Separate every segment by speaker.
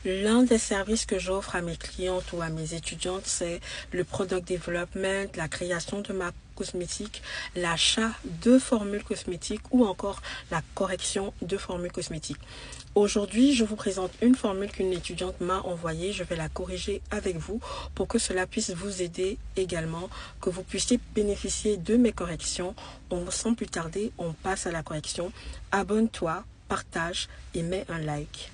Speaker 1: L'un des services que j'offre à mes clientes ou à mes étudiantes, c'est le product development, la création de marques cosmétiques, l'achat de formules cosmétiques ou encore la correction de formules cosmétiques. Aujourd'hui, je vous présente une formule qu'une étudiante m'a envoyée. Je vais la corriger avec vous pour que cela puisse vous aider également, que vous puissiez bénéficier de mes corrections. Sans plus tarder, on passe à la correction. Abonne-toi, partage et mets un like.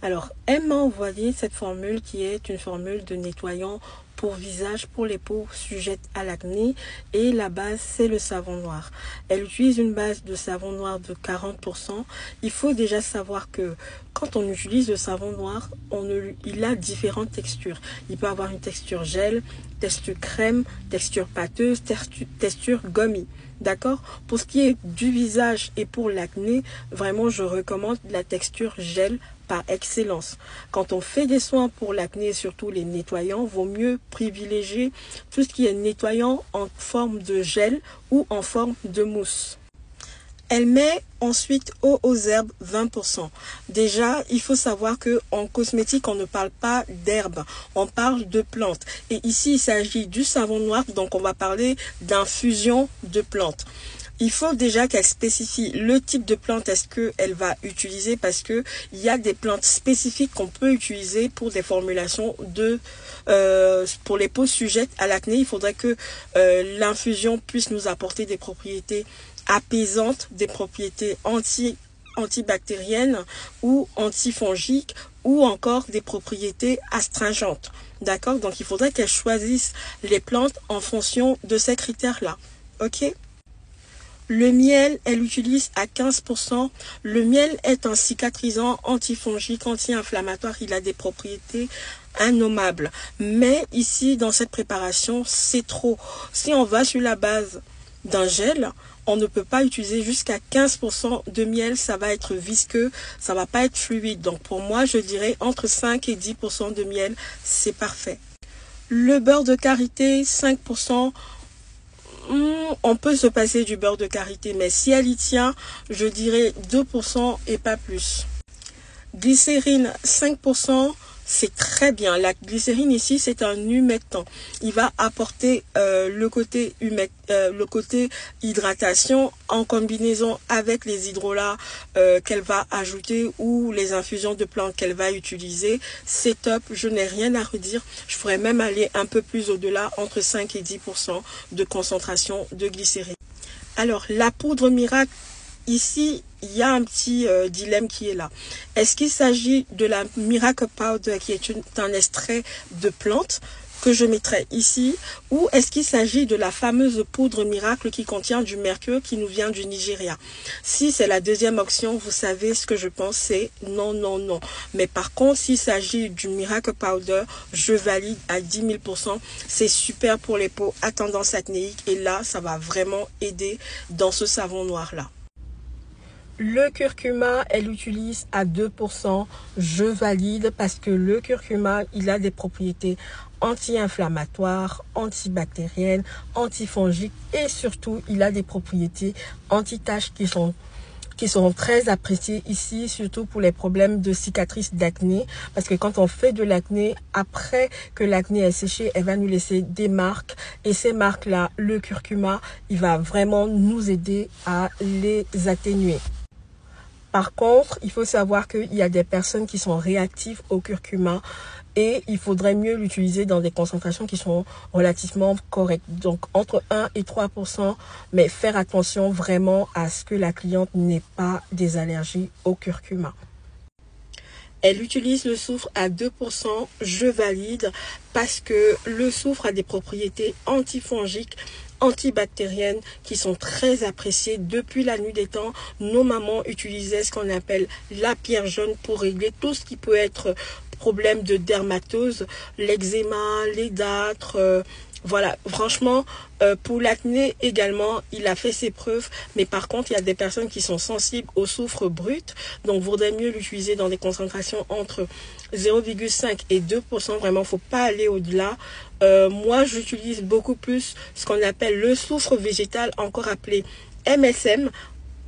Speaker 1: Alors, elle m'a envoyé cette formule qui est une formule de nettoyant pour visage pour les peaux sujettes à l'acné et la base c'est le savon noir. Elle utilise une base de savon noir de 40%. Il faut déjà savoir que quand on utilise le savon noir, il a différentes textures. Il peut avoir une texture gel, texture crème, texture pâteuse, texture gummy. D'accord? Pour ce qui est du visage et pour l'acné, vraiment je recommande la texture gel par excellence. Quand on fait des soins pour l'acné et surtout les nettoyants, vaut mieux privilégier tout ce qui est nettoyant en forme de gel ou en forme de mousse. Elle met ensuite eau aux herbes 20%. Déjà, il faut savoir que en cosmétique, on ne parle pas d'herbes, on parle de plantes. Et ici, il s'agit du savon noir, donc on va parler d'infusion de plantes. Il faut déjà qu'elle spécifie le type de plante est-ce qu'elle va utiliser parce que il y a des plantes spécifiques qu'on peut utiliser pour des formulations pour les peaux sujettes à l'acné. Il faudrait que l'infusion puisse nous apporter des propriétés apaisantes, des propriétés antibactériennes ou antifongiques ou encore des propriétés astringentes. D'accord? Donc il faudrait qu'elle choisisse les plantes en fonction de ces critères-là. Ok? Le miel, elle utilise à 15%. Le miel est un cicatrisant antifongique, anti-inflammatoire. Il a des propriétés innommables. Mais ici, dans cette préparation, c'est trop. Si on va sur la base d'un gel, on ne peut pas utiliser jusqu'à 15% de miel. Ça va être visqueux, ça va pas être fluide. Donc pour moi, je dirais entre 5 et 10% de miel, c'est parfait. Le beurre de karité, 5%. On peut se passer du beurre de karité, mais si elle y tient, je dirais 2% et pas plus. Glycérine, 5%, c'est très bien. La glycérine ici, c'est un humectant. Il va apporter le côté hydratation en combinaison avec les hydrolats qu'elle va ajouter ou les infusions de plantes qu'elle va utiliser. C'est top, je n'ai rien à redire. Je pourrais même aller un peu plus au-delà, entre 5 et 10% de concentration de glycérine. Alors, la poudre miracle, ici, il y a un petit dilemme qui est là. Est-ce qu'il s'agit de la Miracle Powder qui est un extrait de plante que je mettrai ici ou est-ce qu'il s'agit de la fameuse poudre miracle qui contient du mercure qui nous vient du Nigeria? Si c'est la deuxième option, vous savez ce que je pense, c'est non, non, non. Mais par contre, s'il s'agit du Miracle Powder, je valide à 10 000%. C'est super pour les peaux à tendance acnéique et là, ça va vraiment aider dans ce savon noir-là. Le curcuma, elle utilise à 2%. Je valide parce que le curcuma, il a des propriétés anti-inflammatoires, antibactériennes, antifongiques et surtout, il a des propriétés anti-taches qui sont très appréciées ici, surtout pour les problèmes de cicatrices d'acné. Parce que quand on fait de l'acné, après que l'acné est séché, elle va nous laisser des marques. Et ces marques-là, le curcuma, il va vraiment nous aider à les atténuer. Par contre, il faut savoir qu'il y a des personnes qui sont réactives au curcuma et il faudrait mieux l'utiliser dans des concentrations qui sont relativement correctes. Donc, entre 1 et 3%, mais faire attention vraiment à ce que la cliente n'ait pas des allergies au curcuma. Elle utilise le soufre à 2%, je valide parce que le soufre a des propriétés antifongiques, antibactériennes qui sont très appréciées. Depuis la nuit des temps, nos mamans utilisaient ce qu'on appelle la pierre jaune pour régler tout ce qui peut être problème de dermatose, l'eczéma, les dartres, voilà, franchement, pour l'acné également, il a fait ses preuves. Mais par contre, il y a des personnes qui sont sensibles au soufre brut. Donc, vaudrait mieux l'utiliser dans des concentrations entre 0,5 et 2%. Vraiment, faut pas aller au-delà. Moi, j'utilise beaucoup plus ce qu'on appelle le soufre végétal, encore appelé MSM.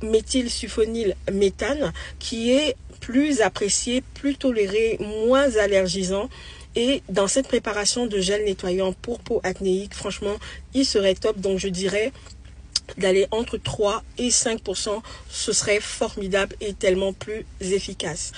Speaker 1: méthylsulfonylméthane qui est plus apprécié, plus toléré, moins allergisant. Et dans cette préparation de gel nettoyant pour peau acnéique, franchement, il serait top. Donc je dirais d'aller entre 3 et 5%, ce serait formidable et tellement plus efficace.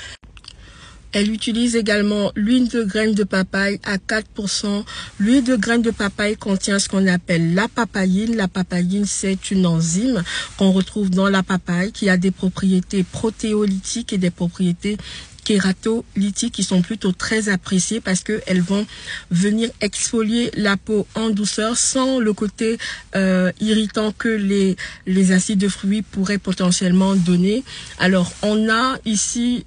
Speaker 1: Elle utilise également l'huile de graines de papaye à 4%. L'huile de graines de papaye contient ce qu'on appelle la papaïne. La papaïne, c'est une enzyme qu'on retrouve dans la papaye qui a des propriétés protéolytiques et des propriétés kératolytiques qui sont plutôt très appréciées parce que elles vont venir exfolier la peau en douceur sans le côté irritant que les acides de fruits pourraient potentiellement donner. Alors on a ici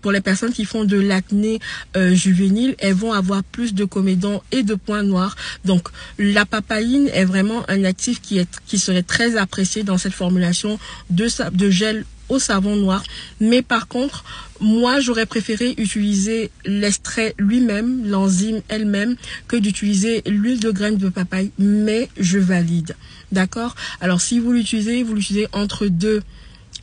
Speaker 1: pour les personnes qui font de l'acné juvénile, elles vont avoir plus de comédons et de points noirs. Donc la papaïne est vraiment un actif qui serait très apprécié dans cette formulation de gel au savon noir. Mais par contre, moi, j'aurais préféré utiliser l'extrait lui-même, l'enzyme elle-même, que d'utiliser l'huile de graines de papaye, mais je valide. D'accord? Alors, si vous l'utilisez entre 2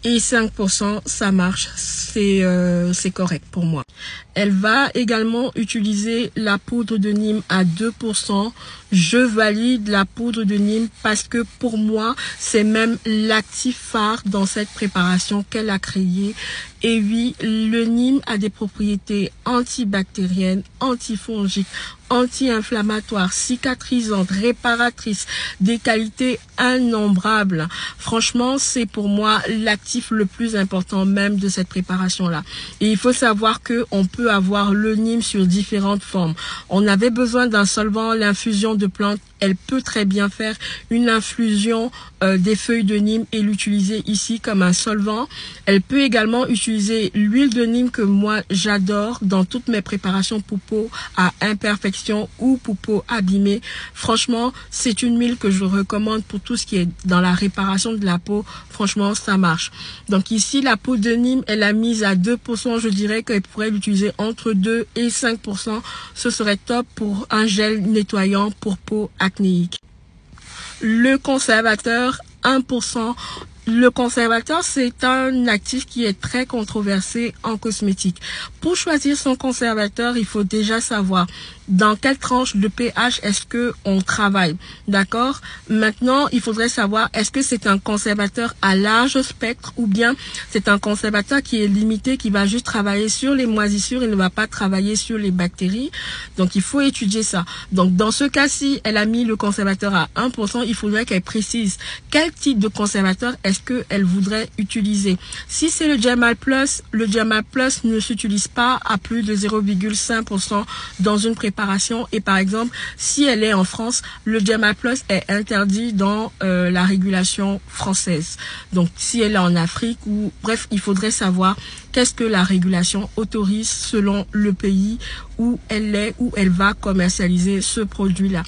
Speaker 1: et 5%, ça marche. C'est correct pour moi. Elle va également utiliser la poudre de Nîmes à 2%. Je valide la poudre de Nîmes parce que pour moi, c'est même l'actif phare dans cette préparation qu'elle a créée. Et oui, le Nîmes a des propriétés antibactériennes, antifongiques, anti-inflammatoires, cicatrisantes, réparatrices, des qualités innombrables. Franchement, c'est pour moi l'actif le plus important même de cette préparation-là. Et il faut savoir que on peut avoir le Nîmes sur différentes formes. On avait besoin d'un solvant, l'infusion de plantes. Elle peut très bien faire une infusion des feuilles de Nîmes et l'utiliser ici comme un solvant. Elle peut également utiliser l'huile de Nîmes que moi j'adore dans toutes mes préparations pour peau à imperfection ou pour peau abîmée. Franchement, c'est une huile que je recommande pour tout ce qui est dans la réparation de la peau. Franchement, ça marche. Donc ici, la poudre de Nîmes, elle a mise à 2%. Je dirais qu'elle pourrait l'utiliser entre 2 et 5%. Ce serait top pour un gel nettoyant pour peau acnéique. Le conservateur, 1%. Le conservateur, c'est un actif qui est très controversé en cosmétique. Pour choisir son conservateur, il faut déjà savoir dans quelle tranche de pH est-ce que on travaille. D'accord? Maintenant, il faudrait savoir est-ce que c'est un conservateur à large spectre ou bien c'est un conservateur qui est limité, qui va juste travailler sur les moisissures et ne va pas travailler sur les bactéries. Donc, il faut étudier ça. Donc, dans ce cas-ci, elle a mis le conservateur à 1%. Il faudrait qu'elle précise quel type de conservateur est-ce qu'elle voudrait utiliser. Si c'est le Dermal Plus ne s'utilise pas à plus de 0,5% dans une préparation. Et par exemple, si elle est en France, le Dermal Plus est interdit dans la régulation française. Donc, si elle est en Afrique ou bref, il faudrait savoir qu'est-ce que la régulation autorise selon le pays où elle est, où elle va commercialiser ce produit-là.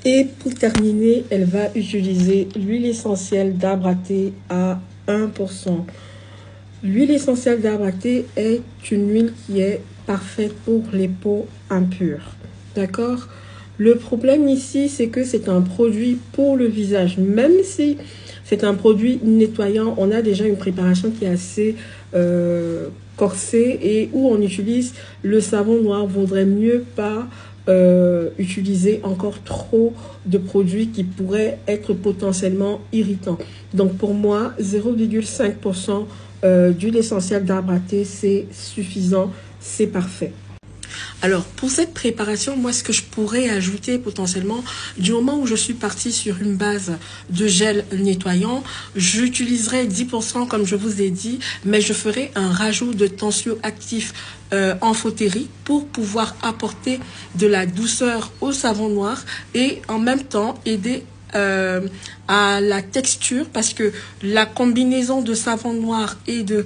Speaker 1: Et pour terminer, elle va utiliser l'huile essentielle d'arbre à thé à 1%. L'huile essentielle d'arbre à thé est une huile qui est parfaite pour les peaux impures. D'accord? Le problème ici, c'est que c'est un produit pour le visage. Même si c'est un produit nettoyant, on a déjà une préparation qui est assez corsée et où on utilise le savon noir. Vaudrait mieux pas utiliser encore trop de produits qui pourraient être potentiellement irritants. Donc pour moi, 0,5% d'huile essentielle d'arbre à thé, c'est suffisant, c'est parfait. Alors, pour cette préparation, moi, ce que je pourrais ajouter potentiellement, du moment où je suis partie sur une base de gel nettoyant, j'utiliserai 10% comme je vous ai dit, mais je ferai un rajout de tensioactif amphotérique pour pouvoir apporter de la douceur au savon noir et en même temps aider à la texture parce que la combinaison de savon noir et de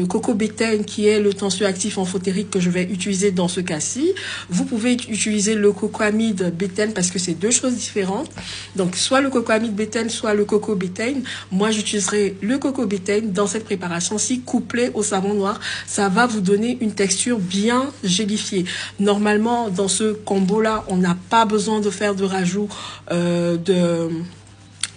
Speaker 1: cocobétaine qui est le tensioactif amphotérique que je vais utiliser dans ce cas-ci. Vous pouvez utiliser le cocoamide bétaine parce que c'est deux choses différentes. Donc soit le cocoamide bétaine, soit le cocobétaine. Moi j'utiliserai le cocobétaine dans cette préparation-ci couplé au savon noir. Ça va vous donner une texture bien gélifiée. Normalement dans ce combo-là, on n'a pas besoin de faire de rajout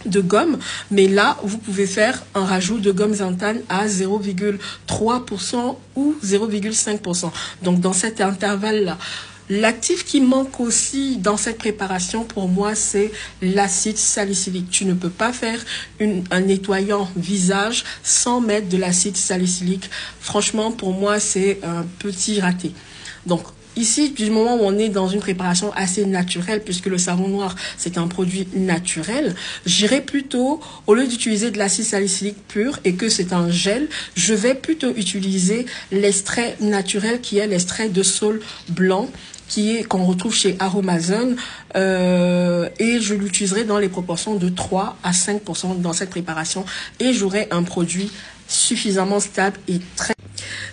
Speaker 1: de gomme, mais là vous pouvez faire un rajout de gomme xanthane à 0,3% ou 0,5%. Donc dans cet intervalle là, l'actif qui manque aussi dans cette préparation pour moi, c'est l'acide salicylique. Tu ne peux pas faire un nettoyant visage sans mettre de l'acide salicylique. Franchement, pour moi, c'est un petit raté. Donc ici, du moment où on est dans une préparation assez naturelle, puisque le savon noir, c'est un produit naturel, j'irai plutôt, au lieu d'utiliser de l'acide salicylique pur et que c'est un gel, je vais plutôt utiliser l'extrait naturel qui est l'extrait de saule blanc, qu'on retrouve chez Aromazone, et je l'utiliserai dans les proportions de 3 à 5% dans cette préparation, et j'aurai un produit suffisamment stable et très...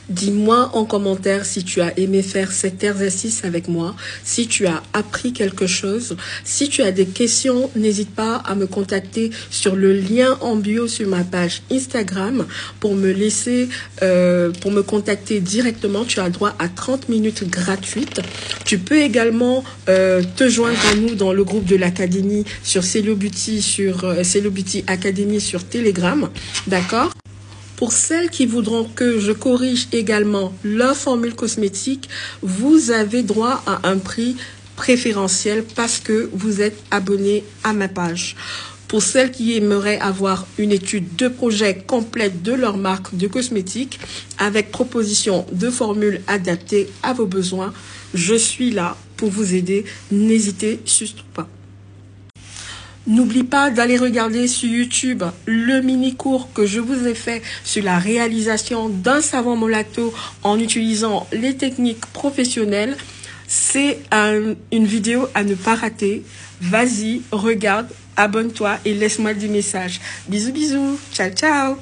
Speaker 1: Dis-moi en commentaire si tu as aimé faire cet exercice avec moi, si tu as appris quelque chose. Si tu as des questions, n'hésite pas à me contacter sur le lien en bio sur ma page Instagram pour me contacter directement. Tu as droit à 30 minutes gratuites. Tu peux également te joindre à nous dans le groupe de l'académie sur Celo Beauty, Celo Beauty Academy sur Telegram. D'accord? Pour celles qui voudront que je corrige également leur formule cosmétique, vous avez droit à un prix préférentiel parce que vous êtes abonné à ma page. Pour celles qui aimeraient avoir une étude de projet complète de leur marque de cosmétiques avec proposition de formules adaptées à vos besoins, je suis là pour vous aider. N'hésitez surtout pas. N'oublie pas d'aller regarder sur YouTube le mini-cours que je vous ai fait sur la réalisation d'un savon Molato en utilisant les techniques professionnelles. C'est une vidéo à ne pas rater. Vas-y, regarde, abonne-toi et laisse-moi des messages. Bisous, bisous. Ciao, ciao.